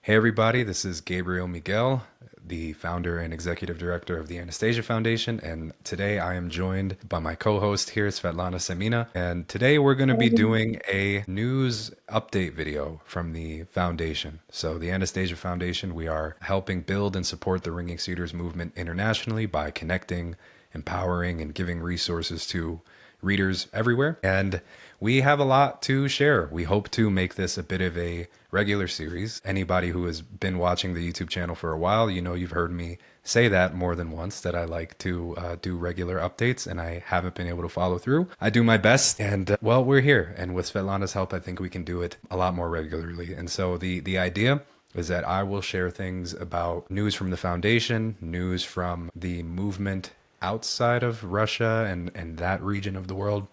Hey everybody, this is Gabriel Miguel, the founder and executive director of the Anastasia Foundation, and today I am joined by my co-host here, Svetlana Semina, and today we're going to be doing a news update video from the foundation. So the Anastasia Foundation, we are helping build and support the Ringing Cedars movement internationally by connecting, empowering, and giving resources to readers everywhere. And we have a lot to share. We hope to make this a bit of a regular series. Anybody who has been watching the YouTube channel for a while, you know, you've heard me say that more than once, that I like to do regular updates, and I haven't been able to follow through. I do my best, and well, we're here. And with Svetlana's help, I think we can do it a lot more regularly. And so the idea is that I will share things about news from the foundation, news from the movement outside of Russia and that region of the world,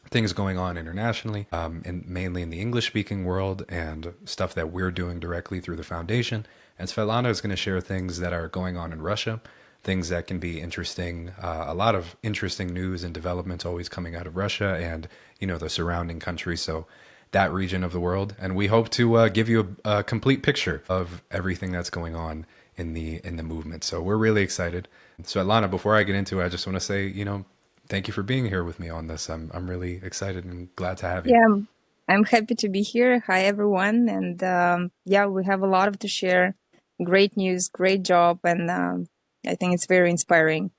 things going on internationally, and mainly in the English-speaking world, and stuff that we're doing directly through the foundation. And Svetlana is going to share things that are going on in Russia, things that can be interesting, a lot of interesting news and developments always coming out of Russia and, you know, the surrounding countries. So that region of the world. And we hope to give you a complete picture of everything that's going on in the movement. So we're really excited. Svetlana, before I get into it, I just want to say, you know, thank you for being here with me on this. I'm really excited and glad to have you. Yeah, I'm happy to be here. Hi, everyone. And yeah, we have a lot of to share. Great news, great job. And I think it's very inspiring.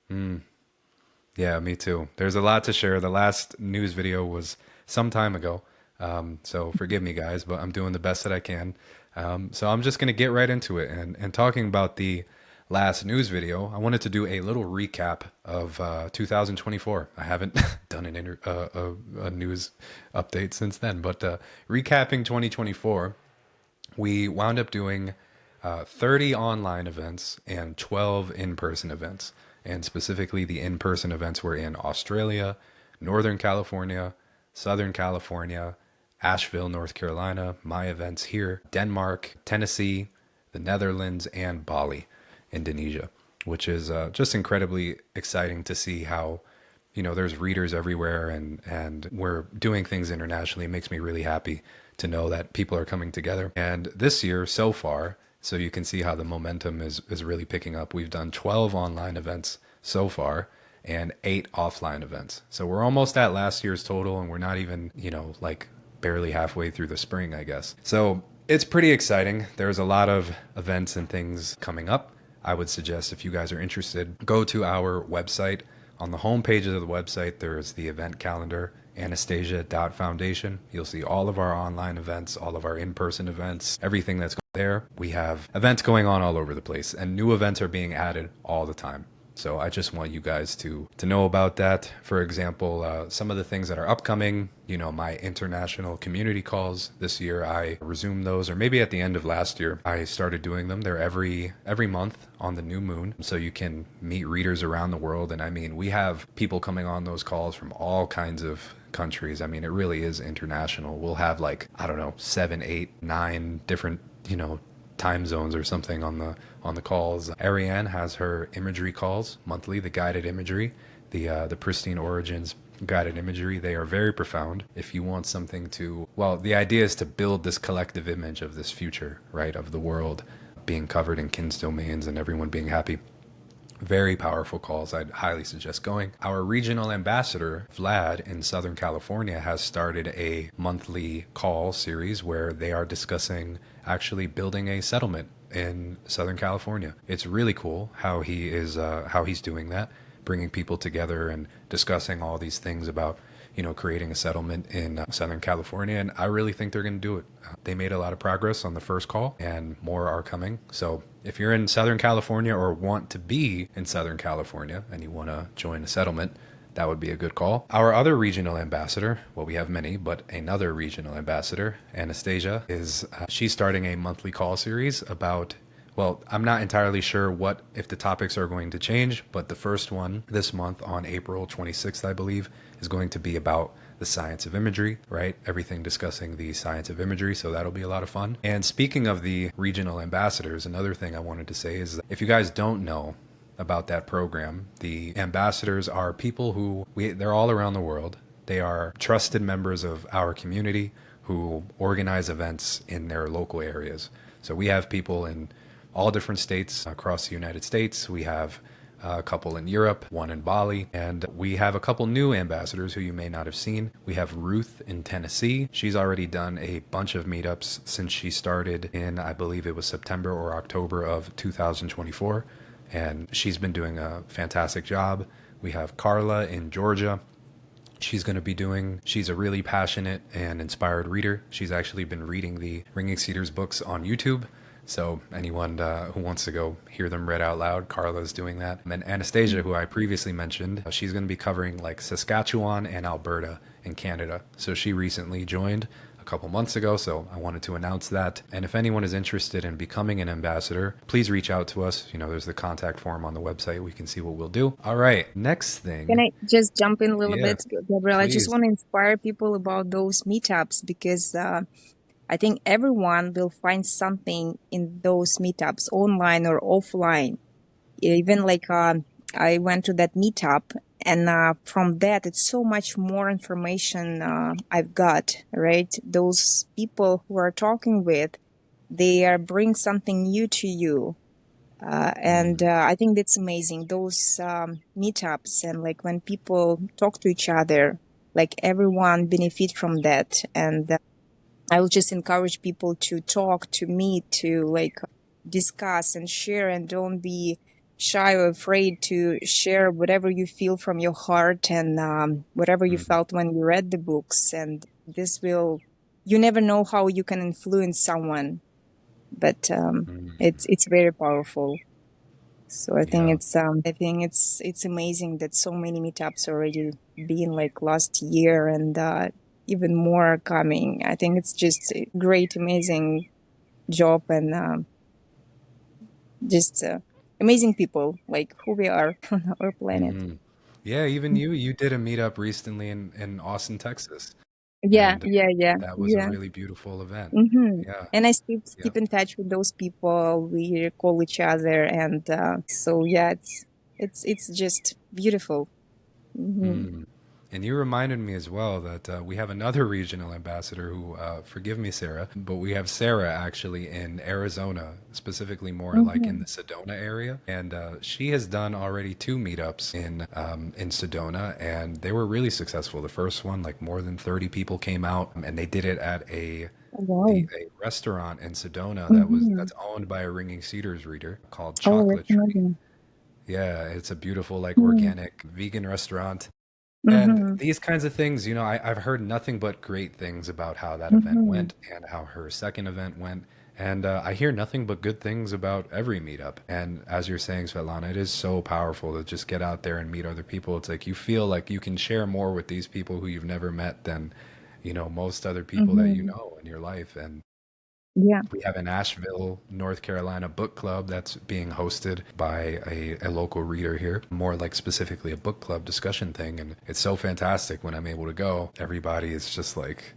Yeah, me too. There's a lot to share. The last news video was some time ago. So forgive me, guys, but I'm doing the best that I can. So I'm just going to get right into it. And talking about the last news video, I wanted to do a little recap of 2024. I haven't done a news update since then, but recapping 2024, we wound up doing 30 online events and 12 in-person events. And specifically, the in-person events were in Australia, Northern California, Southern California, Asheville, North Carolina, my events here, Denmark, Tennessee, the Netherlands, and Bali, Indonesia, which is just incredibly exciting to see how, you know, there's readers everywhere, and we're doing things internationally. It makes me really happy to know that people are coming together. And this year so far, so you can see how the momentum is really picking up, we've done 12 online events so far and 8 offline events. So we're almost at last year's total, and we're not even, you know, like barely halfway through the spring, I guess. So it's pretty exciting. There's a lot of events and things coming up. I would suggest, if you guys are interested, go to our website. On the home pages of the website, there's the event calendar, anastasia.foundation. You'll see all of our online events, all of our in-person events, everything that's there. We have events going on all over the place, and new events are being added all the time. So I just want you guys to know about that. For example, some of the things that are upcoming, you know, my international community calls this year, I resumed those, or maybe at the end of last year, I started doing them. They're every month on the new moon. So you can meet readers around the world. And I mean, we have people coming on those calls from all kinds of countries. I mean, it really is international. We'll have like, I don't know, 7, 8, 9 different, you know, time zones or something on the calls. Ariane has her imagery calls monthly, the guided imagery, the pristine origins guided imagery. They are very profound. If you want something to, well, the idea is to build this collective image of this future, right, of the world being covered in kin's domains and everyone being happy. Very powerful calls. I'd highly suggest going. Our regional ambassador, Vlad, in Southern California, has started a monthly call series where they are discussing actually building a settlement in Southern California. It's really cool how he's doing that, bringing people together and discussing all these things about, you know, creating a settlement in Southern California. And I really think they're going to do it. They made a lot of progress on the first call, and more are coming. So if you're in Southern California or want to be in Southern California and you want to join a settlement, that would be a good call. Our other regional ambassador, well, we have many, but another regional ambassador, Anastasia, is she's starting a monthly call series about, well, I'm not entirely sure if the topics are going to change, but the first one this month on April 26th, I believe, is going to be about the science of imagery, right? Everything discussing the science of imagery. So that'll be a lot of fun. And speaking of the regional ambassadors, another thing I wanted to say is that if you guys don't know about that program, the ambassadors are people they're all around the world. They are trusted members of our community who organize events in their local areas. So we have people in all different states across the United States. We have a couple in Europe, one in Bali, and we have a couple new ambassadors who you may not have seen. We have Ruth in Tennessee. She's already done a bunch of meetups since she started in, I believe it was September or October of 2024, and she's been doing a fantastic job. We have Carla in Georgia. She's a really passionate and inspired reader. She's actually been reading the Ringing Cedars books on YouTube. So anyone who wants to go hear them read out loud, Carla's doing that. And Anastasia, who I previously mentioned, she's going to be covering like Saskatchewan and Alberta in Canada. So she recently joined a couple months ago, so I wanted to announce that. And if anyone is interested in becoming an ambassador, please reach out to us. There's the contact form on the website. We can see what we'll do. All right, next Can thing. I just jump in a little Yeah, bit, Gabriel? I just please. want to inspire people about those meetups because I think everyone will find something in those meetups, online or offline. Even like I went to that meetup, and from that, it's so much more information I've got, right? Those people who are talking with, they are bring something new to you. And I think that's amazing. Those meetups and like when people talk to each other, like everyone benefit from that. And I will just encourage people to talk, to meet, to like discuss and share, and don't be shy or afraid to share whatever you feel from your heart and whatever you Mhm. felt when you read the books. And you never know how you can influence someone, but Mhm. it's very powerful. So Yeah. I think it's amazing that so many meetups already been like last year, and even more are coming. I think it's just a great, amazing job, and just amazing people like who we are on our planet. Hmm. Yeah, even you did a meetup recently in Austin, Texas, Yeah, and yeah, yeah, that was a yeah. really beautiful event. Yeah, And I still yeah. keep in touch with those people. We call each other, and so yeah, it's just beautiful. Hmm. Mm. And you reminded me as well that we have another regional ambassador who, forgive me, Sarah, but we have Sarah actually in Arizona, specifically more like in the Hmm. Sedona area. And she has done already two meetups in Sedona, and they were really successful. The first one, like more than 30 people came out, and they did it at Wow. a restaurant in Sedona Hmm. that's owned by a Ringing Cedars reader called Oh, that's Chocolate Tree. amazing. Yeah, it's a beautiful, like Mm-hmm. organic vegan restaurant. And Mm-hmm. these kinds of things, I've heard nothing but great things about how that event Mm-hmm. went and how her second event went. And I hear nothing but good things about every meetup. And as you're saying, Svetlana, it is so powerful to just get out there and meet other people. It's like you feel like you can share more with these people who you've never met than, most other people that you Mm-hmm. know in your life. And Yeah. we have an Asheville, North Carolina book club that's being hosted by a local reader here, more like specifically a book club discussion thing. And it's so fantastic when I'm able to go. Everybody is just like,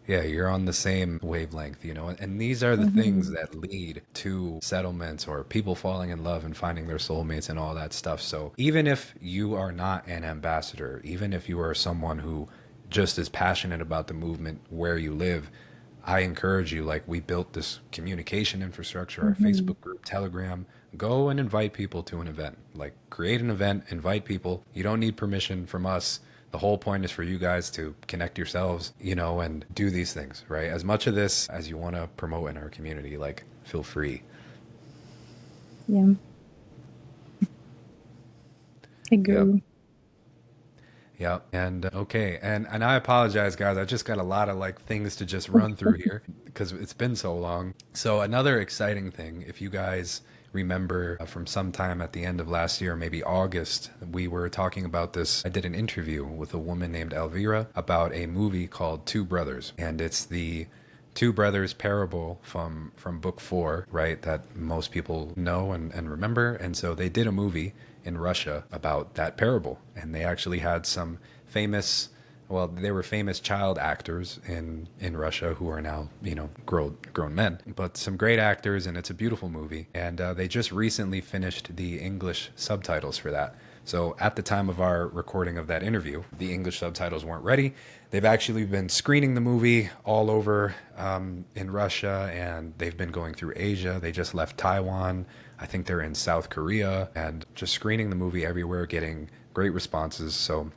yeah, you're on the same wavelength, and these are the things Mm-hmm. that lead to settlements or people falling in love and finding their soulmates and all that stuff. So even if you are not an ambassador, even if you are someone who just is passionate about the movement where you live, I encourage you, like we built this communication infrastructure, our Mm-hmm. Facebook group, Telegram. Go and invite people to an event. Like create an event, invite people. You don't need permission from us. The whole point is for you guys to connect yourselves, and do these things, right? As much of this as you want to promote in our community, like feel free. Yeah. Yep. Agree. Yep. And okay. And I apologize, guys. I just got a lot of like things to just run through here because it's been so long. So another exciting thing, if you guys remember from sometime at the end of last year, maybe August, we were talking about this. I did an interview with a woman named Elvira about a movie called Two Brothers, and it's the two brothers parable from book four, right, that most people know and remember. And so they did a movie in Russia about that parable, and they actually had some famous, well, they were famous child actors in Russia who are now, grown men, but some great actors, and it's a beautiful movie. And they just recently finished the English subtitles for that. So at the time of our recording of that interview, the English subtitles weren't ready. They've actually been screening the movie all over in Russia, and they've been going through Asia. They just left Taiwan. I think they're in South Korea, and just screening the movie everywhere, getting great responses. So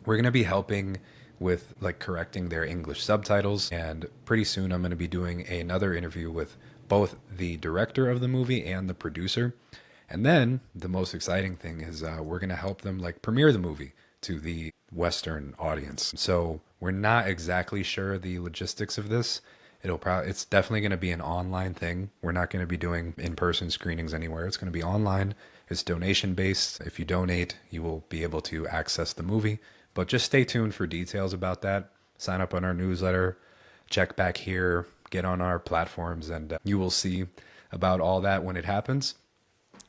we're going to be helping with like correcting their English subtitles, and pretty soon I'm going to be doing another interview with both the director of the movie and the producer. And then the most exciting thing is we're going to help them like premiere the movie to the Western audience. So we're not exactly sure the logistics of this. It's definitely going to be an online thing. We're not going to be doing in-person screenings anywhere. It's going to be online. It's donation based. If you donate, you will be able to access the movie. But just stay tuned for details about that. Sign up on our newsletter, check back here, get on our platforms, and you will see about all that when it happens.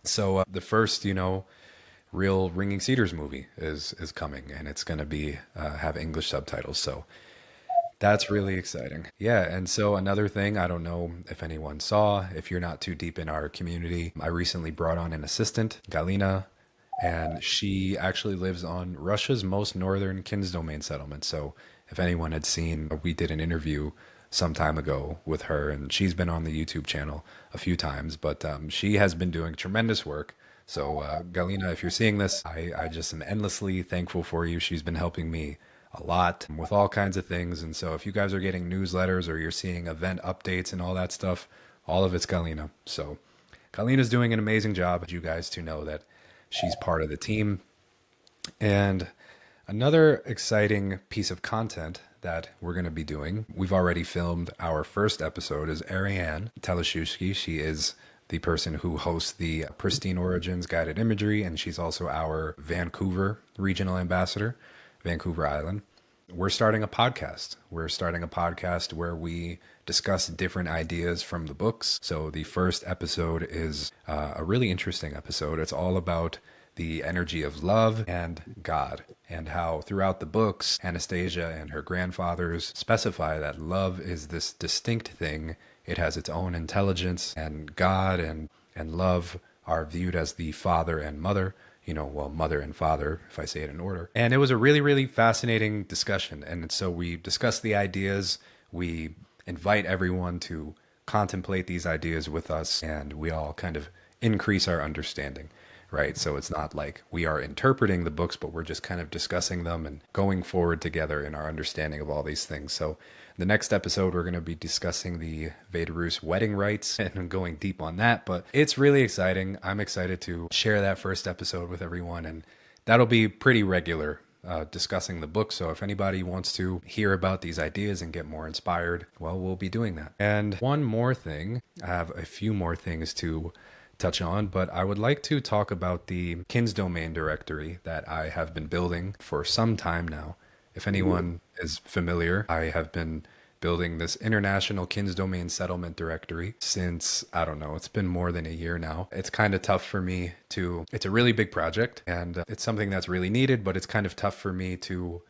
So the first, real Ringing Cedars movie is coming, and it's going to be have English subtitles. So that's really exciting. Yeah, and so another thing, I don't know if anyone saw, if you're not too deep in our community, I recently brought on an assistant, Galina, and she actually lives on Russia's most northern Kinsdomain settlement. So if anyone had seen, we did an interview some time ago with her, and she's been on the YouTube channel a few times, but she has been doing tremendous work. So Galina, if you're seeing this, I just am endlessly thankful for you. She's been helping me a lot with all kinds of things. And so if you guys are getting newsletters or you're seeing event updates and all that stuff, all of it's Galina. So Galina's doing an amazing job. You guys to know that she's part of the team. And another exciting piece of content that we're going to be doing, we've already filmed our first episode, is Ariane Teleshusky. She is the person who hosts the Pristine Origins guided imagery, and she's also our Vancouver regional ambassador, Vancouver Island. We're starting a podcast. We're starting a podcast where we discuss different ideas from the books. So the first episode is a really interesting episode. It's all about the energy of love and God, and how throughout the books, Anastasia and her grandfathers specify that love is this distinct thing. It has its own intelligence, and God and love are viewed as the father and mother, mother and father, if I say it in order. And it was a really, really fascinating discussion. And so we discuss the ideas, we invite everyone to contemplate these ideas with us, and we all kind of increase our understanding. Right. So it's not like we are interpreting the books, but we're just kind of discussing them and going forward together in our understanding of all these things. So the next episode, we're going to be discussing the Vedarus wedding rites and going deep on that. But it's really exciting. I'm excited to share that first episode with everyone. And that'll be pretty regular, discussing the book. So if anybody wants to hear about these ideas and get more inspired, well, we'll be doing that. And one more thing, I have a few more things to touch on, but I would like to talk about the Kinsdomain directory that I have been building for some time now. If anyone is familiar, I have been building this international Kinsdomain settlement directory since, I don't know, it's been more than a year now. It's kind of tough for me it's a really big project, and it's something that's really needed, but it's kind of tough for me to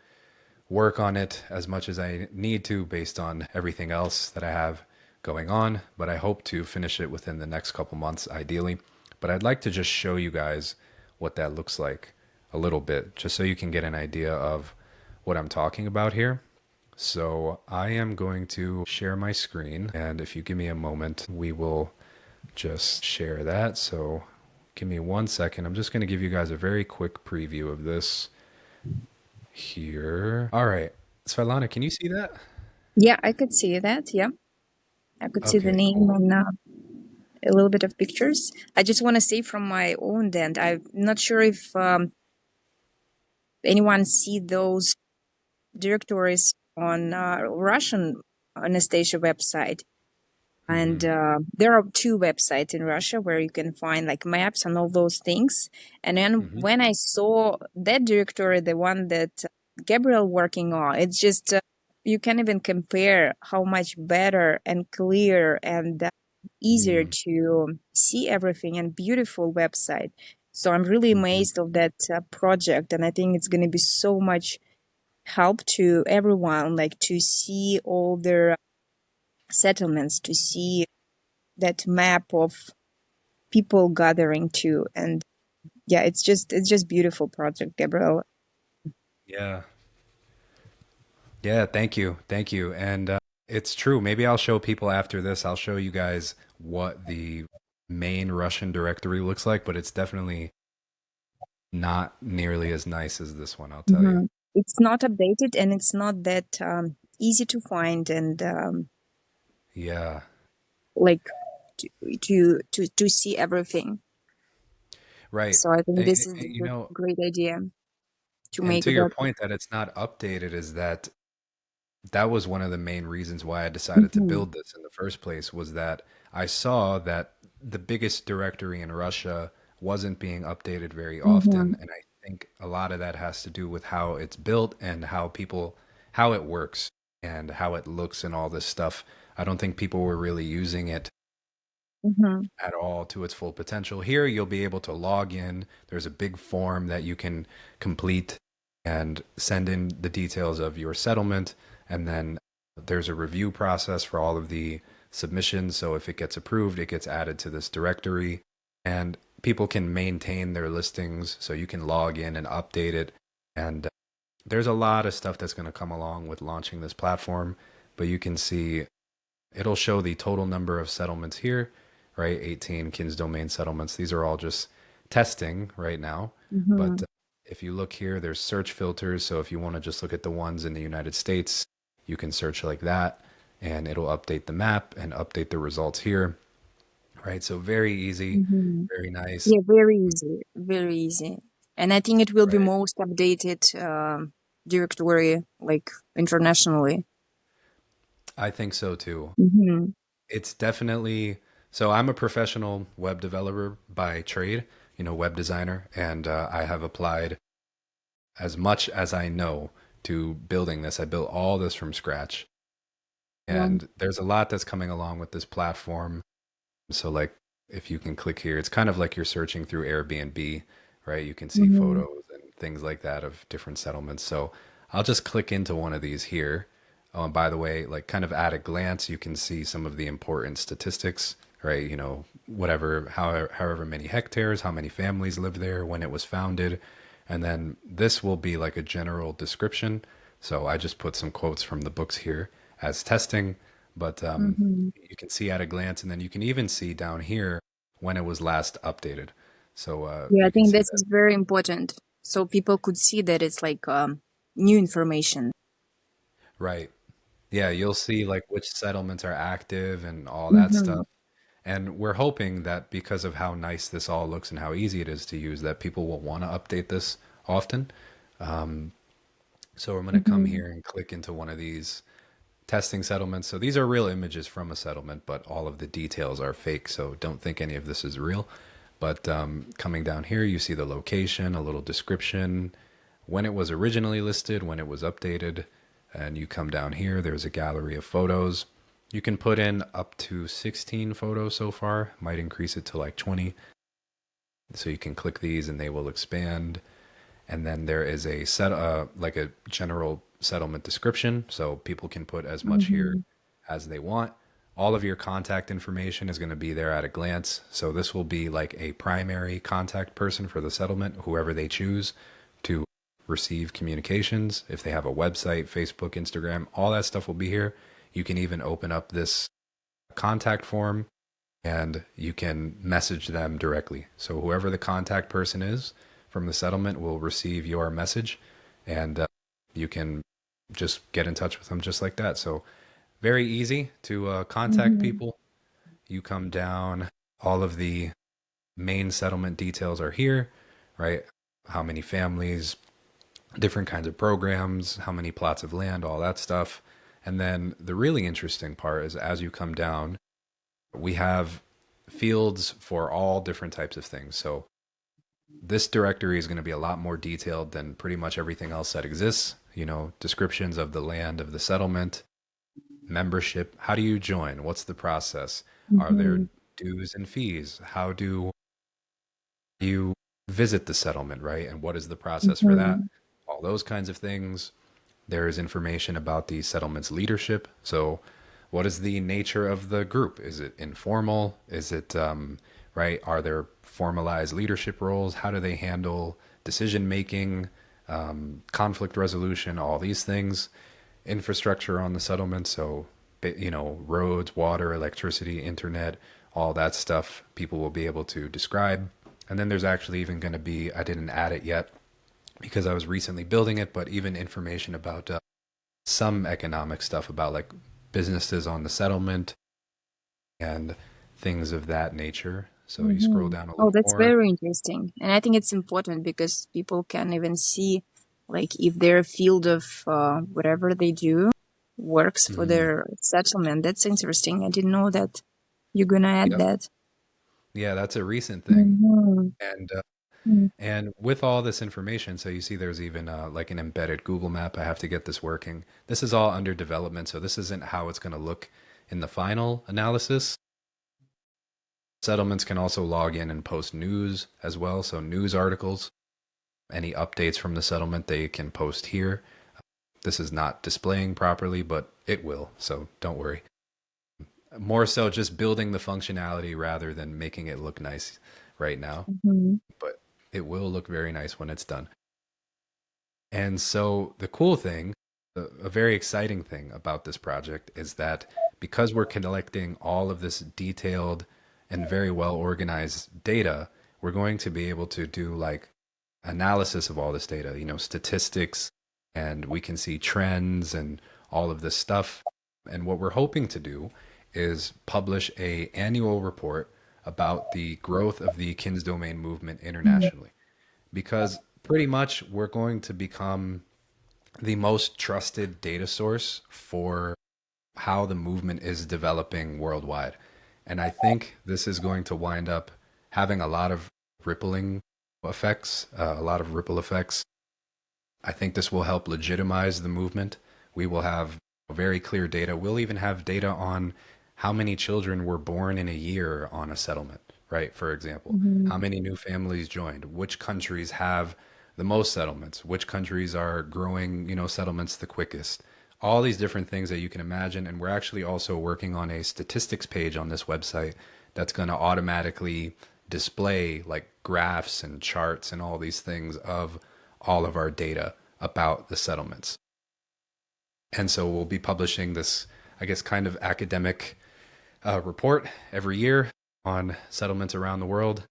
work on it as much as I need to based on everything else that I have going on, but I hope to finish it within the next couple months, ideally. But I'd like to just show you guys what that looks like a little bit, just so you can get an idea of what I'm talking about here. So I am going to share my screen, and if you give me a moment, we will just share that. So give me 1 second. I'm just going to give you guys a very quick preview of this here. All right. Svetlana, can you see that? Yeah, I could see that. Yeah, I could see the Okay, name cool. and a little bit of pictures. I just want to say from my own end, I'm not sure if anyone see those directories on Russian Anastasia website. And Mm-hmm. there are two websites in Russia where you can find like maps and all those things. And then Mm-hmm. when I saw that directory, the one that Gabriel working on, it's just you can't even compare how much better and clear and easier Mm-hmm. to see everything, and beautiful website. So I'm really Mm-hmm. amazed of that project, and I think it's going to be so much help to everyone, like to see all their settlements, to see that map of people gathering to. And Yeah, it's just beautiful project, Gabriel. Yeah. Yeah, thank you. Thank you. And it's true. Maybe I'll show people after this. I'll show you guys what the main Russian directory looks like, but it's definitely not nearly as nice as this one, I'll tell you. Mhm. It's not updated and it's not that easy to find and Yeah. like to, to see everything. Right. So I think this is You a know, great idea to and make to your that. point that it's not updated is that that was one of the main reasons why I decided to Mhm. build this in the first place was that I saw that the biggest directory in Russia wasn't being updated very often, Mhm. and I think a lot of that has to do with how it's built and how it works and how it looks and all this stuff. I don't think people were really using it Mhm. at all to its full potential. Here, you'll be able to log in. There's a big form that you can complete and send in the details of your settlement. And then there's a review process for all of the submissions. So if it gets approved, it gets added to this directory. And people can maintain their listings. So you can log in and update it. And there's a lot of stuff that's going to come along with launching this platform. But you can see it'll show the total number of settlements here, right? 18 Kins domain settlements. These are all just testing right now. But Mhm. if you look here, there's search filters. So if you want to just look at the ones in the United States, you can search like that and it'll update the map and update the results here, right? So very easy, Mhm. very nice, Yeah, very easy, very easy. And I think it will be right? most updated directory like internationally. I think so too. Mhm. It's definitely so. I'm a professional web developer by trade, web designer, and I have applied as much as I know to building this. I built all this from scratch. Yeah. And there's a lot that's coming along with this platform. So, like, if you can click here, it's kind of like you're searching through Airbnb, right? You can see Mhm. photos and things like that of different settlements. So, I'll just click into one of these here. Oh, and by the way, like, kind of at a glance, you can see some of the important statistics, right? Whatever, however many hectares, how many families live there, when it was founded. And then this will be like a general description. So, I just put some quotes from the books here as testing, but Mhm. you can see at a glance, and then you can even see down here when it was last updated. So Yeah, I you can think see this that, is very important. So people could see that it's like new information. right? Yeah, you'll see like which settlements are active and all that Mm-hmm. stuff. And we're hoping that because of how nice this all looks and how easy it is to use, that people will want to update this often. So I'm going to come Mm-hmm. here and click into one of these testing settlements. So these are real images from a settlement, but all of the details are fake. So don't think any of this is real. But coming down here, you see the location, a little description, when it was originally listed, when it was updated. And you come down here, there's a gallery of photos. You can put in up to 16 photos so far, might increase it to like 20. So you can click these and they will expand. And then there is a like a general settlement description, so people can put as much here Mm-hmm. as they want. All of your contact information is going to be there at a glance. So this will be like a primary contact person for the settlement, whoever they choose to receive communications. If they have a website, Facebook, Instagram, all that stuff will be here. You can even open up this contact form and you can message them directly. So whoever the contact person is from the settlement will receive your message, and you can just get in touch with them just like that. So very easy to contact Mm-hmm. people. You come down, all of the main settlement details are here, right? How many families, different kinds of programs, how many plots of land, all that stuff. And then the really interesting part is as you come down, we have fields for all different types of things. So this directory is going to be a lot more detailed than pretty much everything else that exists. Descriptions of the land of the settlement, membership. How do you join? What's the process? Are there Mm-hmm. dues and fees? How do you visit the settlement, right? And what is the process for that? Mm-hmm. All those kinds of things. There is information about the settlement's leadership. So, what is the nature of the group? Is it informal? Is it right? Are there formalized leadership roles? How do they handle decision making, conflict resolution, all these things? Infrastructure on the settlement, so roads, water, electricity, internet, all that stuff people will be able to describe. And then there's actually even going to be, I didn't add it yet because I was recently building it, but even information about some economic stuff about like businesses on the settlement and things of that nature. So you scroll Mm-hmm. down a Oh, little that's more. very interesting. And I think it's important because people can even see, like, if their field of whatever they do works for Mhm. their settlement. That's interesting. I didn't know that you're gonna add Yep. that. Yeah, that's a recent thing. Mm-hmm. And and with all this information, so you see there's even like an embedded Google map. I have to get this working. This is all under development, so this isn't how it's going to look in the final analysis. Settlements can also log in and post news as well. So news articles, any updates from the settlement, they can post here. This is not displaying properly, but it will, so don't worry. More so just building the functionality rather than making it look nice right now, Mm-hmm. but it will look very nice when it's done. And so the cool thing, a very exciting thing about this project is that because we're collecting all of this detailed and very well organized data, we're going to be able to do like analysis of all this data, statistics, and we can see trends and all of this stuff. And what we're hoping to do is publish a annual report about the growth of the Kindsdomain movement internationally because pretty much we're going to become the most trusted data source for how the movement is developing worldwide. And I think this is going to wind up having a lot of rippling effects, a lot of ripple effects. I think this will help legitimize the movement. We will have very clear data. We'll even have data on how many children were born in a year on a settlement, right? For example, Mm-hmm. how many new families joined, which countries have the most settlements, which countries are growing, settlements the quickest. All these different things that you can imagine. And we're actually also working on a statistics page on this website that's going to automatically display like graphs and charts and all these things of all of our data about the settlements. And so we'll be publishing this, I guess, kind of academic report every year on settlements around the world.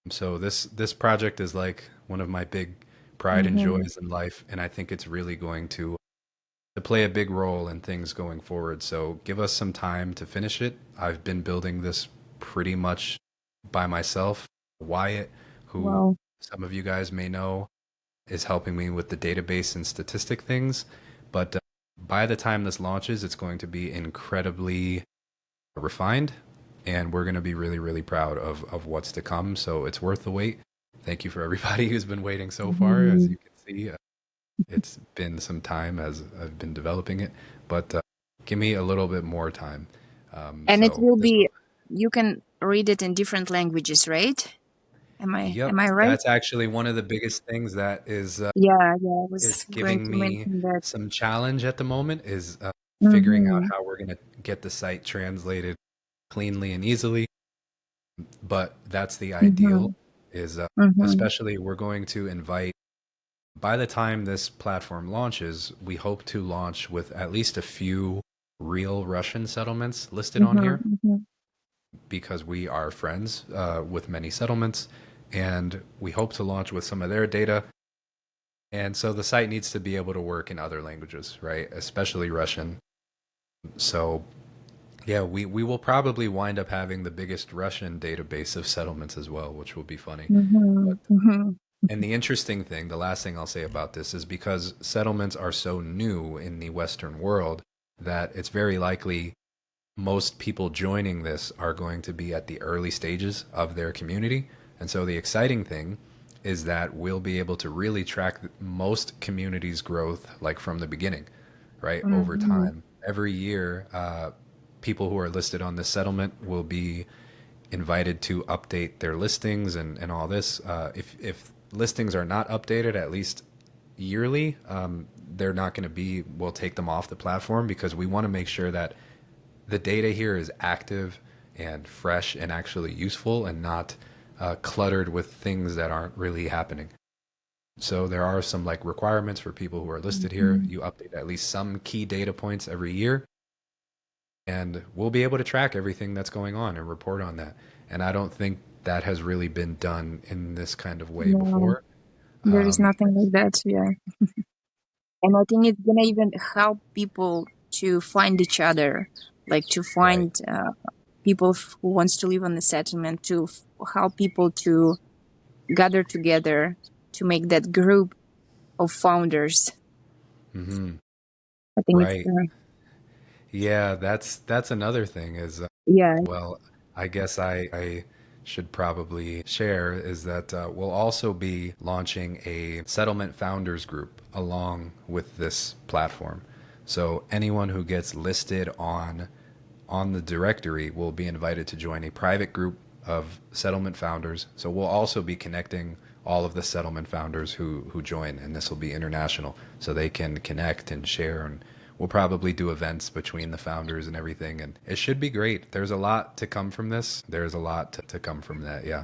So this project is like one of my big pride and Mm-hmm. joys in life, and I think it's really going to play a big role in things going forward. So give us some time to finish it. I've been building this pretty much by myself. Wyatt, who Wow. some of you guys may know, is helping me with the database and statistic things. But by the time this launches, it's going to be incredibly refined, and we're going to be really, really proud of what's to come. So it's worth the wait. Thank you for everybody who's been waiting so far. As Mm-hmm. you can see, it's been some time as I've been developing it, but give me a little bit more time. And it So will this will, be, you can read it in different languages, right? yep, Am I right? that's actually one of the biggest things that Yeah, yeah, I is was going giving to me mention that. some challenge at the moment is figuring out Mm-hmm. how we're going to get the site translated cleanly and easily. But that's the ideal, Mm-hmm. is Mm-hmm. especially we're going to invite, by the time this platform launches, we hope to launch with at least a few real Russian settlements listed on here Mm-hmm. because we are friends with many settlements, and we hope to launch with some of their data. And so the site needs to be able to work in other languages, right? Especially Russian. So yeah, we will probably wind up having the biggest Russian database of settlements as well, which will be funny. Mm-hmm. But Mm-hmm. and the interesting thing, the last thing I'll say about this is because settlements are so new in the Western world that it's very likely most people joining this are going to be at the early stages of their community. And so the exciting thing is that we'll be able to really track most communities' growth like from the beginning, right? Over Mm-hmm. time. Every year, people who are listed on this settlement will be invited to update their listings and all this. If listings are not updated at least yearly, they're not going to be, we'll take them off the platform because we want to make sure that the data here is active and fresh and actually useful, and not cluttered with things that aren't really happening. So there are some like requirements for people who are listed here. Mhm. You update at least some key data points every year, and we'll be able to track everything that's going on and report on that. And I don't think that has really been done in this kind of way No, before. there is Um, nothing like that. Yeah. And I think it's gonna even help people to find each other, like to right. find people who wants to live on the settlement, to help people to gather together to make that group of founders. Hmm. I think it's Right. Yeah, that's another thing is yeah. well, I guess I should probably share is that we'll also be launching a settlement founders group along with this platform. So anyone who gets listed on the directory will be invited to join a private group of settlement founders. So we'll also be connecting all of the settlement founders who join, and this will be international, so they can connect and share. And we'll probably do events between the founders and everything, and it should be great. There's a lot to come from this. There's a lot to come from that. Yeah.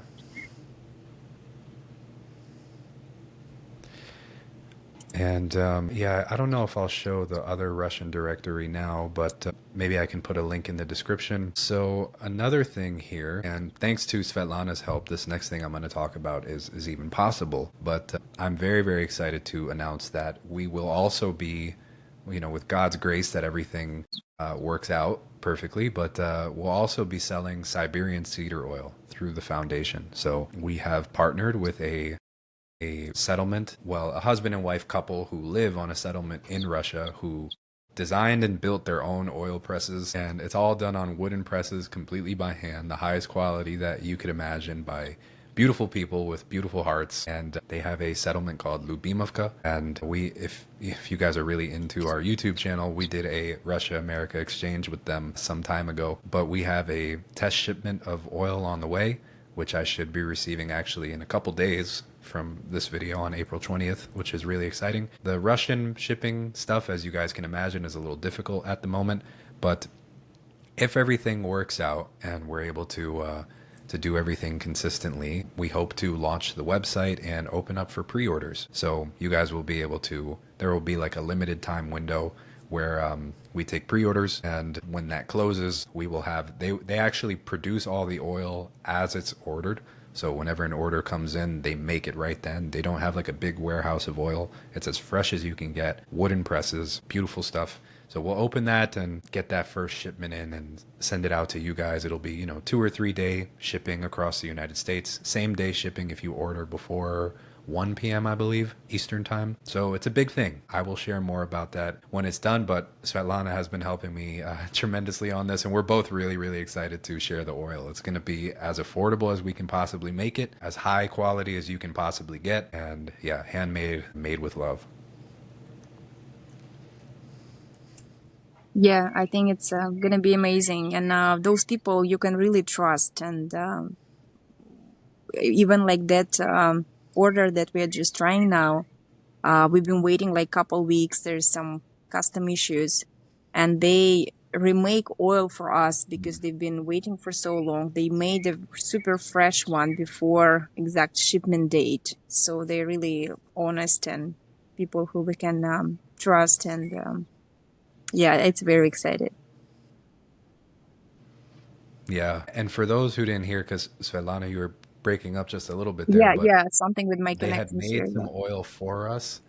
And yeah, I don't know if I'll show the other Russian directory now, but maybe I can put a link in the description. So another thing here, and thanks to Svetlana's help, this next thing I'm going to talk about is even possible. But I'm very, very excited to announce that we will also be, with God's grace that everything works out perfectly, but we'll also be selling Siberian cedar oil through the foundation. So we have partnered with a settlement, well, a husband and wife couple who live on a settlement in Russia who designed and built their own oil presses. And it's all done on wooden presses completely by hand, the highest quality that you could imagine by beautiful people with beautiful hearts. And they have a settlement called Lubimovka. And if you guys are really into our YouTube channel, we did a Russia America exchange with them some time ago. But we have a test shipment of oil on the way, which I should be receiving actually in a couple days from this video on April 20th, which is really exciting. The Russian shipping stuff, as you guys can imagine, is a little difficult at the moment, but if everything works out and we're able to do everything consistently, we hope to launch the website and open up for pre-orders. So you guys will be able to. There will be like a limited time window where we take pre-orders, and when that closes, we will have. They actually produce all the oil as it's ordered. So whenever an order comes in, they make it right then. They don't have like a big warehouse of oil. It's as fresh as you can get. Wooden presses, beautiful stuff. So we'll open that and get that first shipment in and send it out to you guys. It'll be, 2 or 3 day shipping across the United States. Same day shipping if you order before 1 p.m., I believe, Eastern time. So it's a big thing. I will share more about that when it's done, but Svetlana has been helping me tremendously on this, and we're both really, really excited to share the oil. It's going to be as affordable as we can possibly make it, as high quality as you can possibly get, and yeah, handmade, made with love. Yeah, I think it's gonna be amazing, and those people you can really trust, and even like that order that we are just trying now, we've been waiting like couple weeks. There's some custom issues, and they remake oil for us because they've been waiting for so long. They made a super fresh one before exact shipment date, so they're really honest and people who we can trust, and yeah, it's very excited. Yeah, and for those who didn't hear, because Svetlana, you were breaking up just a little bit there, Yeah, but yeah, something with my they had connection here. made some Yeah. oil for us.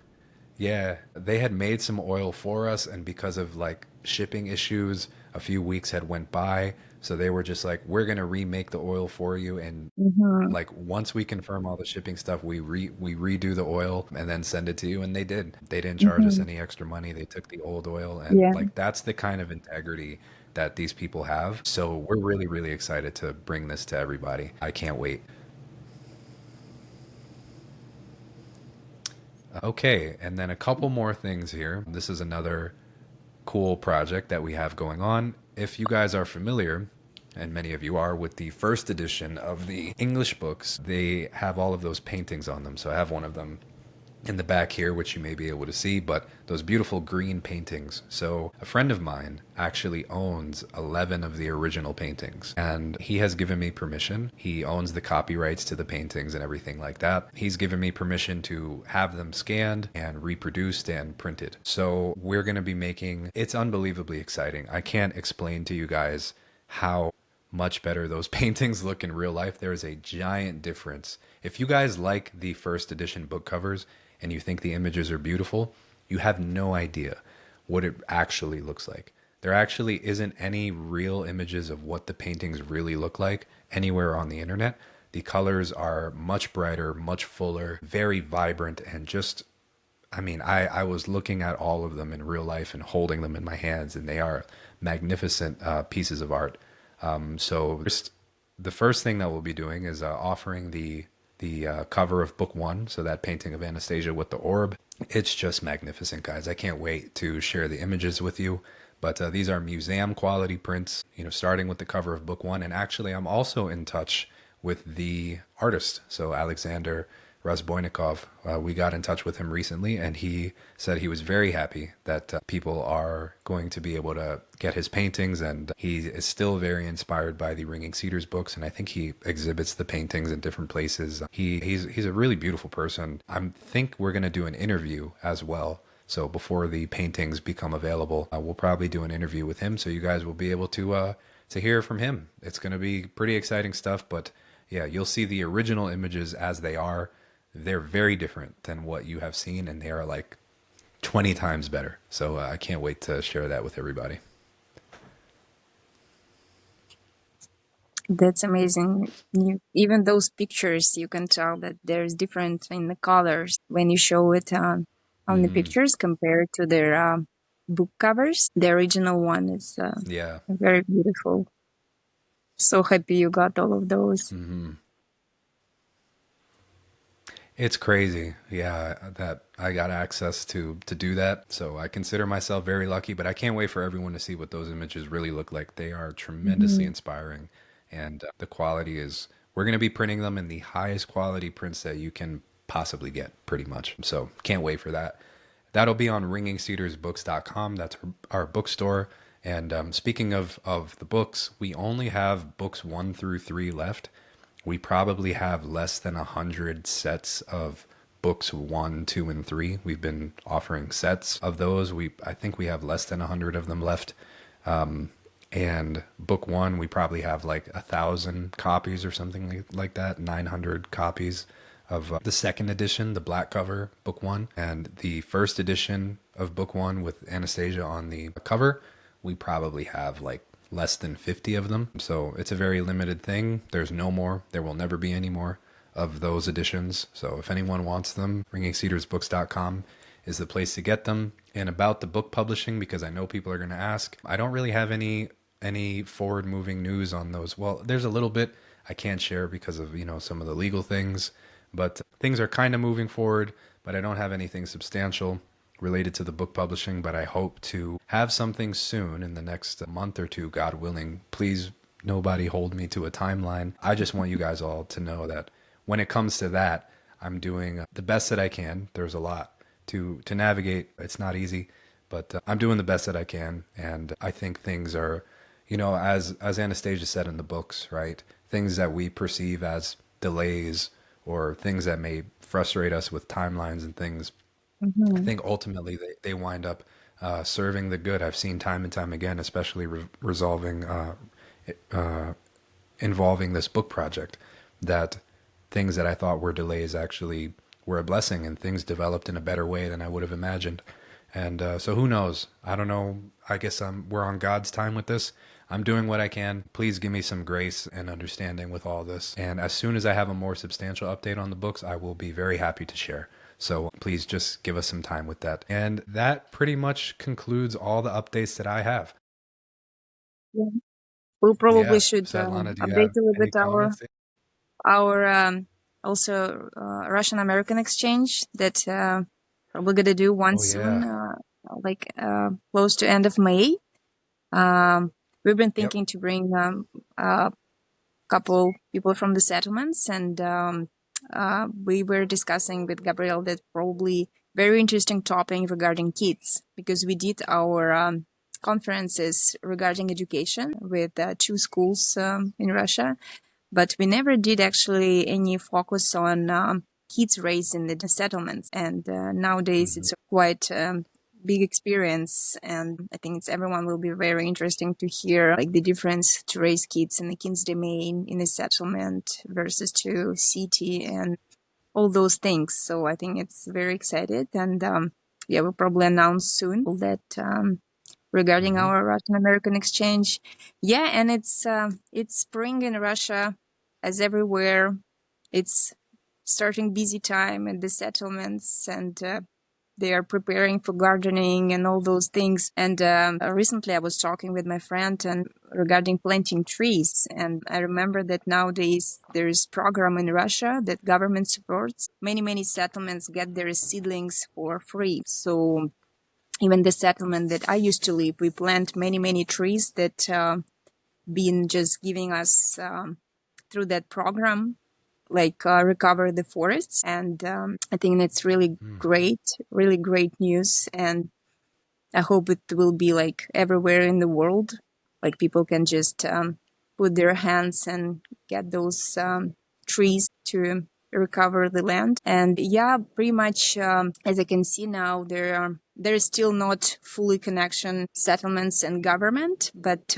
Yeah, they had made some oil for us, and because of like shipping issues, a few weeks had went by, so they were just like, "We're gonna remake the oil for you." And Hmm. like once we confirm all the shipping stuff, we redo the oil and then send it to you. And they did. They didn't charge us Hmm. any extra money. They took the old oil, and Yeah. like that's the kind of integrity that these people have. So we're really, really excited to bring this to everybody. I can't wait. Okay, and then a couple more things here. This is another cool project that we have going on. If you guys are familiar, and many of you are, with the first edition of the English books, they have all of those paintings on them. So I have one of them in the back here, which you may be able to see, but those beautiful green paintings. So a friend of mine actually owns 11 of the original paintings, and he has given me permission. He owns the copyrights to the paintings and everything like that. He's given me permission to have them scanned and reproduced and printed. So we're going to be making, it's unbelievably exciting. I can't explain to you guys how much better those paintings look in real life. There is a giant difference. If you guys like the first edition book covers and you think the images are beautiful, you have no idea what it actually looks like. There actually isn't any real images of what the paintings really look like anywhere on the internet. The colors are much brighter, much fuller, very vibrant, and just, I mean, I was looking at all of them in real life and holding them in my hands, and they are magnificent pieces of art. So just the first thing that we'll be doing is offering the cover of book one, so that painting of Anastasia with the orb. It's just magnificent, guys. I can't wait to share the images with you. But these are museum quality prints, you know, starting with the cover of book one. And actually, I'm also in touch with the artist. So Alexander Razboinikov, we got in touch with him recently, and he said he was very happy that people are going to be able to get his paintings, and he is still very inspired by the Ringing Cedars books, and I think he exhibits the paintings in different places. He's a really beautiful person. I think we're going to do an interview as well. So before the paintings become available, we'll probably do an interview with him, so you guys will be able to hear from him. It's going to be pretty exciting stuff, but yeah, you'll see the original images as they are. They're very different than what you have seen, and they are like 20 times better. So I can't wait to share that with everybody. That's amazing. Even those pictures, you can tell that there's different in the colors when you show it on the pictures compared to their book covers. The original one is Yeah. very beautiful. So happy you got all of those. It's crazy, yeah, that I got access to do that. So I consider myself very lucky, but I can't wait for everyone to see what those images really look like. They are tremendously inspiring, and the quality is, we're going to be printing them in the highest quality prints that you can possibly get, pretty much. So can't wait for that. That'll be on ringingcedarsbooks.com. That's our bookstore. And speaking of the books, we only have books 1 through 3 left. We probably have less than 100 sets of books 1, 2, and 3. We've been offering sets of those. I think we have less than 100 of them left. And book 1, we probably have like 1,000 copies or something like that, 900 copies of the second edition, the black cover, book 1. And the first edition of book 1 with Anastasia on the cover, we probably have like less than 50 of them. So it's a very limited thing. There's no more. There will never be any more of those editions. So if anyone wants them, ringingcedersbooks.com is the place to get them. And about the book publishing, because I know people are going to ask, I don't really have any forward moving news on those. Well, there's a little bit I can't share because of, you know, some of the legal things, but things are kind of moving forward, but I don't have anything substantial related to the book publishing, but I hope to have something soon in the next month or two, God willing. Please, nobody hold me to a timeline. I just want you guys all to know that when it comes to that, I'm doing the best that I can. There's a lot to navigate. It's not easy, but I'm doing the best that I can. And I think things are, you know, as Anastasia said in the books, right? Things that we perceive as delays or things that may frustrate us with timelines and things, I think ultimately they wind up serving the good. I've seen time and time again, especially involving this book project, that things that I thought were delays actually were a blessing, and things developed in a better way than I would have imagined. And so who knows? I don't know. I guess we're on God's time with this. I'm doing what I can. Please give me some grace and understanding with all this. And as soon as I have a more substantial update on the books, I will be very happy to share. So please just give us some time with that. And that pretty much concludes all the updates that I have. Yeah. We probably Yeah. should Svetlana, do you update have a little any bit comments? our also Russian American exchange that we're gonna do one Oh, soon, yeah. like close to end of May. We've been Yep. thinking to bring a couple people from the settlements and we were discussing with Gabriel that probably very interesting topic regarding kids, because we did our conferences regarding education with 2 schools in Russia, but we never did actually any focus on kids raised in the settlements. And nowadays it's a quite big experience, and I think everyone will be very interesting to hear like the difference to raise kids in the kids domain in a settlement versus to city and all those things. So I think it's very excited, and yeah, we'll probably announce soon that regarding our Russian American exchange. Yeah, and it's spring in Russia, as everywhere. It's starting busy time at the settlements, and they are preparing for gardening and all those things. And recently I was talking with my friend and regarding planting trees. And I remember that nowadays there's program in Russia that government supports. Many settlements get their seedlings for free. So even the settlement that I used to live, we plant many trees that been just giving us through that program, like recover the forests. And I think that's really great news. And I hope it will be like everywhere in the world, like people can just put their hands and get those trees to recover the land. And yeah, pretty much as I can see now, there is still not fully connection settlements and government, but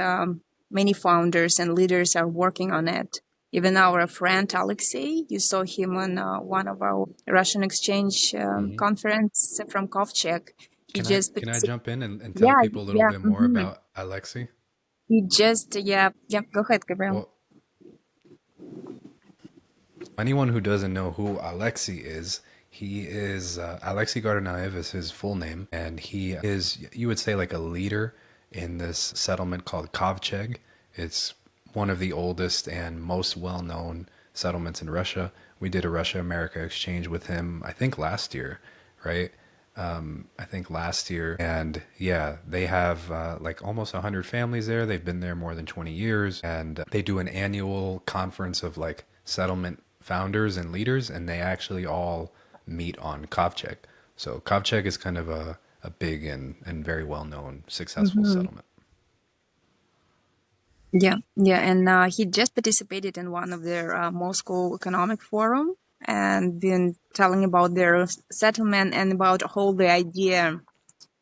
many founders and leaders are working on it. Even our friend Alexei, you saw him on one of our Russian exchange conference from Kovcheg. He just Can I jump in and tell yeah, people a little yeah. bit more about Alexei? He just, yeah. Go ahead, Gabriel. Well, anyone who doesn't know who Alexei is, he is Alexei Gardanayev is his full name, and he is, you would say, like a leader in this settlement called Kovcheg. It's one of the oldest and most well-known settlements in Russia. We did a Russia-America exchange with him, I think last year, right? I think last year. And yeah, they have like almost 100 families there. They've been there more than 20 years. And they do an annual conference of like settlement founders and leaders, and they actually all meet on Kovcheg. So Kovcheg is kind of a big and very well-known, successful settlement. Yeah. And he just participated in one of their Moscow Economic Forum and been telling about their settlement and about whole the idea,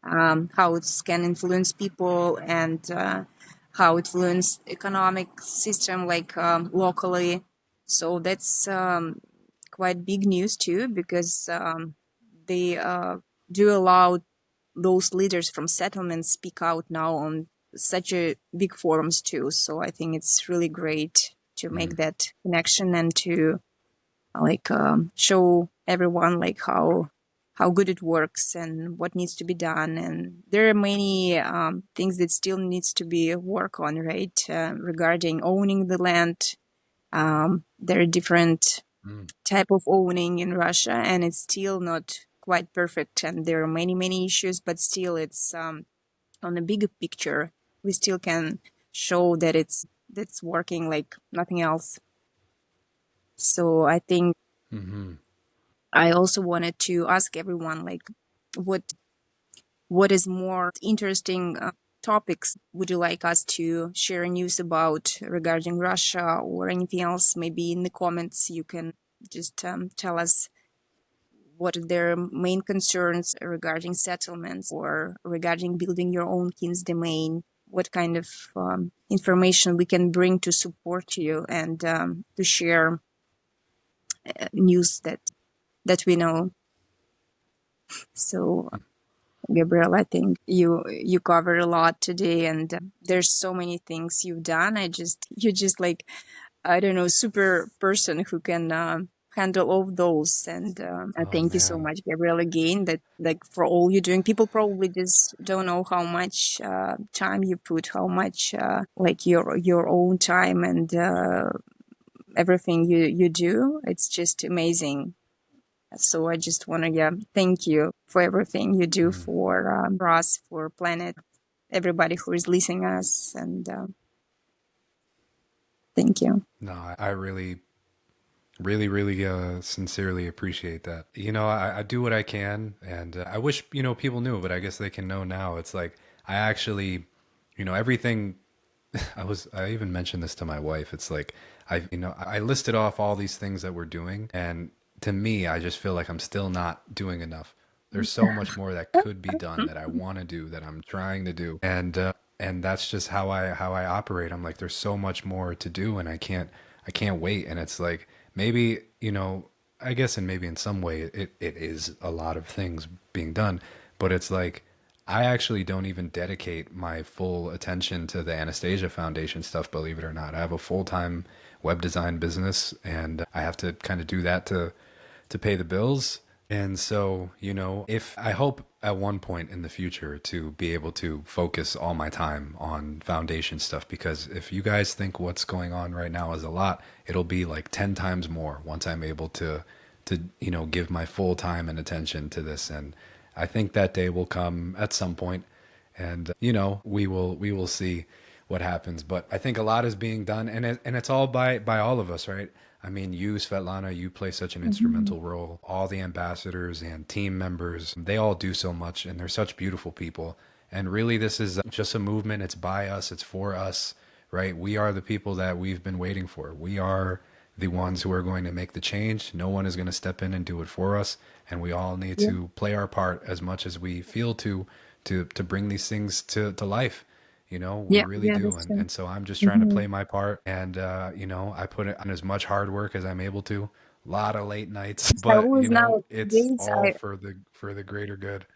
how it can influence people and how it influence economic system like locally. So that's quite big news too, because they do allow those leaders from settlements speak out now on such a big forums too. So I think it's really great to make that connection and to like show everyone like how good it works and what needs to be done. And there are many things that still needs to be work on, right? Regarding owning the land. There are different type of owning in Russia, and it's still not quite perfect. And there are many issues, but still it's on a bigger picture, we still can show that that's working like nothing else. So I think I also wanted to ask everyone like what is more interesting topics would you like us to share news about regarding Russia or anything else? Maybe in the comments you can just tell us what are their main concerns regarding settlements or regarding building your own king's domain. What kind of information we can bring to support you and to share news that we know. So Gabriel, I think you covered a lot today, and there's so many things you've done. You're just like, I don't know, super person who can handle all of those. And I Oh thank you so man. much, Gabriel, again. That like for all you're doing, people probably just don't know how much time you put, how much like your own time and everything you do. It's just amazing. So I just want to thank you for everything you do for us, for planet, everybody who is listening us, and thank you. No, I really Really, really sincerely appreciate that. I do what I can, and I wish, people knew, but I guess they can know now. It's like I actually, everything. I even mentioned this to my wife. It's like I listed off all these things that we're doing, and to me, I just feel like I'm still not doing enough. There's so much more that could be done that I want to do, that I'm trying to do, and that's just how I operate. I'm like, there's so much more to do, and I can't wait. And it's like maybe I guess, and maybe in some way it is a lot of things being done, but it's like I actually don't even dedicate my full attention to the Anastasia Foundation stuff, believe it or not. I have a full-time web design business, and I have to kind of do that to pay the bills. And so, if I hope at one point in the future to be able to focus all my time on foundation stuff, because if you guys think what's going on right now is a lot, it'll be like 10 times more once I'm able to give my full time and attention to this. And I think that day will come at some point, and we will see what happens. But I think a lot is being done, and it's all by all of us, right? I mean, you, Svetlana, you play such an Mhm. instrumental role. All the ambassadors and team members, they all do so much, and they're such beautiful people. And really, this is just a movement. It's by us, it's for us, right? We are the people that we've been waiting for. We are the ones who are going to make the change. No one is going to step in and do it for us, and we all need Yeah, to play our part as much as we feel to bring these things to life. We yeah, really yeah, do. that's And, true. and so I'm just trying to Hmm. play my part. And, I put it on as much hard work as I'm able to. A lot of late nights, I but, always it's nowadays all I for the greater good.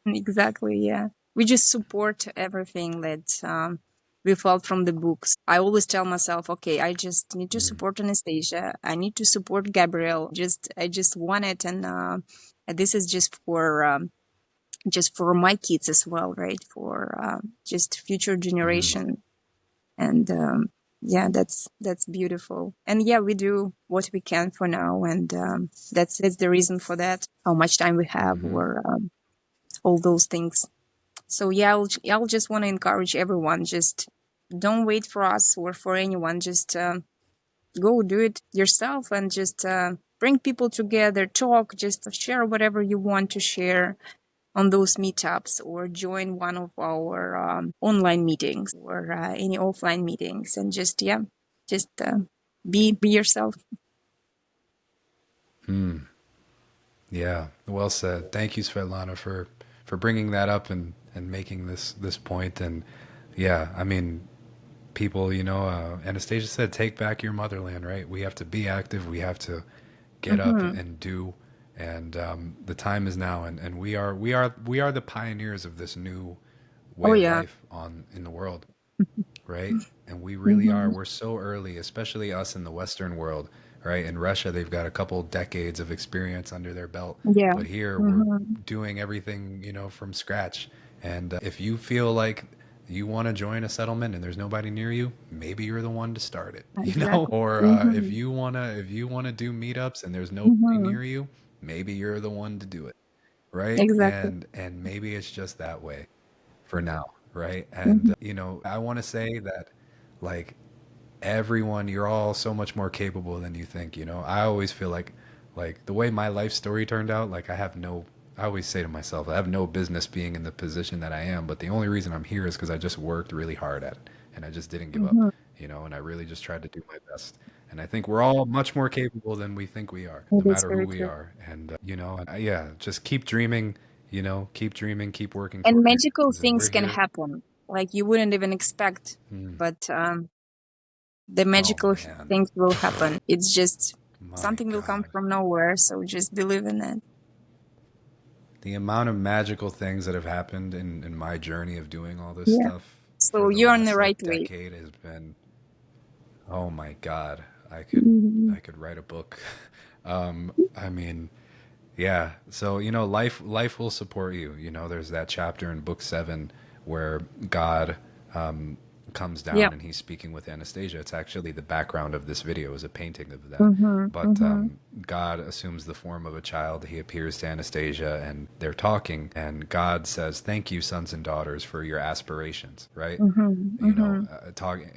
exactly, yeah. We just support everything that we felt from the books. I always tell myself, okay, I just need to Mm, support Anastasia. I need to support Gabriel. I just want it, and this is just for my kids as well, right? For just future mm, generation, and yeah, that's beautiful. And yeah, we do what we can for now, and that's the reason for that. How much time we have, mm-hmm, or all those things. So yeah, I'll just want to encourage everyone. Just don't wait for us or for anyone. Just go do it yourself, and just bring people together, talk, just share whatever you want to share on those meetups, or join one of our online meetings, or any offline meetings, and just yeah, just be yourself. mm. Yeah, well said. Thank you, Svetlana, for bringing that up and making this point. And yeah, I mean, people, Anastasia said, take back your motherland, right? We have to be active. We have to get up Hmm. and do. And the time is now, and we are the pioneers of this new Oh way of yeah. life on in the world, right? And we really are. Hmm. We're so early, especially us in the Western world, right? In Russia, they've got a couple decades of experience under their belt, Yeah. but here we're Hmm. doing everything, from scratch. And if you feel like you want to join a settlement and there's nobody near you, maybe you're the one to start it, Exactly. or if Hmm. you wanna do meetups and there's nobody Hmm. near you, maybe you're the one to do it, right? Exactly. And maybe it's just that way for now, right? And Hmm. I want to say that, like, everyone, you're all so much more capable than you think. I always feel like the way my life story turned out, like I always say to myself, I have no business being in the position that I am, but the only reason I'm here is because I just worked really hard at it, and I just didn't give up, Hmm. and I really just tried to do my best. And I think we're all much more capable than we think we are, no It is matter who very we true. are. And yeah, just keep dreaming, keep dreaming, keep working And towards your magical dreams, and we're things can here. happen, like you wouldn't even expect, Mm. but the Oh magical man. things will happen. It's just My something will come God. from nowhere, so just believe in it. The amount of magical things that have happened in my journey of doing all this Yeah. stuff for So the you're on the last right like way. decade has been, oh my God. I could Hmm. I could write a book. I mean, yeah. So, life will support you. There's that chapter in book 7 where God um, comes Yeah. down and he's speaking with Anastasia. It's actually the background of this video is a painting of that. Hmm. But Hmm. God assumes the form of a child. He appears to Anastasia and they're talking, and God says, "Thank you, sons and daughters, for your aspirations," right? Mhm. You know, Mhm.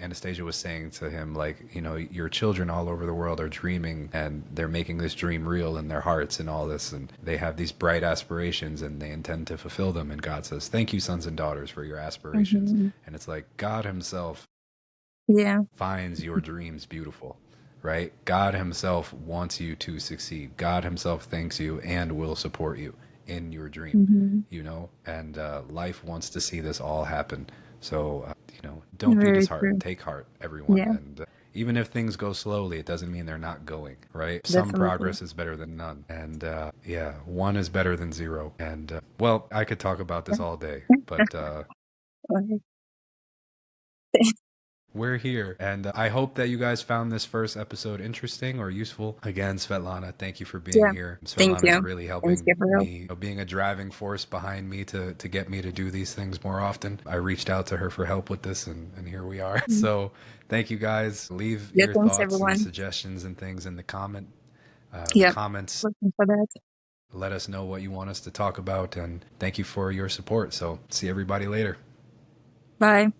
Anastasia was saying to him, like, you know, your children all over the world are dreaming and they're making this dream real in their hearts and all this, and they have these bright aspirations and they intend to fulfill them. And God says, "Thank you, sons and daughters, for your aspirations." Mhm. And it's like God himself Yeah. finds your dreams beautiful, right? God himself wants you to succeed. God himself thanks you and will support you in your dream, Mhm. you know, and life wants to see this all happen. So, you know, don't be Very disheartened. true. Take heart, everyone. Yeah, And even if things go slowly, it doesn't mean they're not going, right? Some definitely. progress is better than none. And yeah, one is better than zero. And well, I could talk about this all day, but Okay. we're here. And I hope that you guys found this first episode interesting or useful. Again, Svetlana, thank you for being Yeah. here. Thank Svetlana is you. really Thanks, helping Gabriel. me, you know, being a driving force behind me to get me to do these things more often. I reached out to her for help with this, and here we are. Mm. So thank you guys. Leave Yeah, your thanks, thoughts and everyone. suggestions and things in the Yeah, comments. looking for that. Let us know what you want us to talk about, and thank you for your support. So see everybody later. Bye.